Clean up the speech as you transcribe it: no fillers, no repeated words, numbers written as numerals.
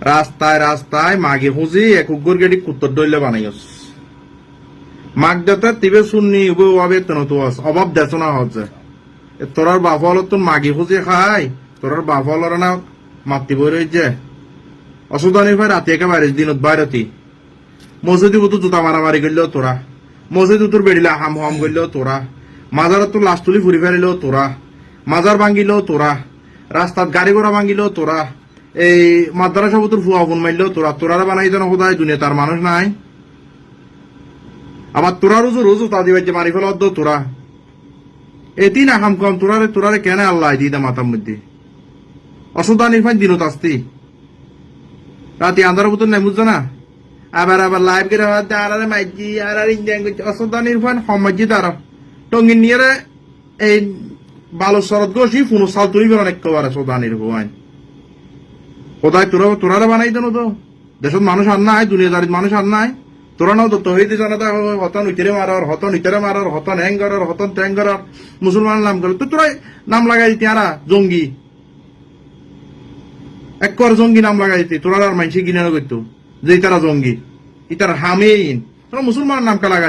রাস্তায় রাস্তায় মাগে খুঁজি এক উগ্র গেটি কুত্তর দইলে বানাইস মাগ দেতা তিবে শুননি উবে তো অভাব দেছ না হচ্ছে তোরার বাফল তো মাগি খুঁজি খাই তোরার বাফল না মাতি বই রয়েছে অসুদানি ভাই রাতে একেবারে দিনত বাইরতি মসজিদে তো জুতা মারামারি করলেও তোরা মসজিদ তোর বেড়িলা হাম হাম করলেও তোরা মাজারত তো লাশ তুলি ফুরি ফেলিলেও তোরা মাজার ভাঙিলেও তোরা রাস্তাত গাড়ি ঘোড়া ভাঙিলেও তোরা এই মাদ্রাসা তোর ফুয়া ফোন মারলেও তোরা তোরারা বানাই যেন কোথায় দুনিয়া তার মানুষ নাই আবার তোরা রোজু রোজু তা দিবে যে মারি ফেলা তোরা এটি না হাম কম তোরারে কেন আল্লাহ দিদা মাতার মধ্যে অসুদা নির্ফান দিনত আসতি রাতে আন্ধার বোতল নাই বুঝছো না আবার আবার লাইভ করে আরে মাইজি আর ইন্ডিয়ান করছে অসুদা নির্ফান সমাজি তার টঙ্গিন নিয়ে এই বালো শরৎ গোসি ফুনো সাল তুলি বেরোন একেবারে সদা নির্ভয় কোথায় তোরা বানাই দেন তো দেশত মানুষ আর নাই দুনিয়াদারিত মানুষ আর নাই তোরা নাও তো তহিদি জানাতা হতন ইতেরে মারার হতন ইতেরে মারার হতন হ্যাং করার হতন ট্যাং করার মুসলমান নাম করে তো তোরা নাম লাগাই দিতি আরা জঙ্গি একর জঙ্গি নাম লাগাই দিতি তোরা আর মানসি কিনে করতো যে তারা জঙ্গি ইতার হামিন তোরা মুসলমান নাম কা লাগাই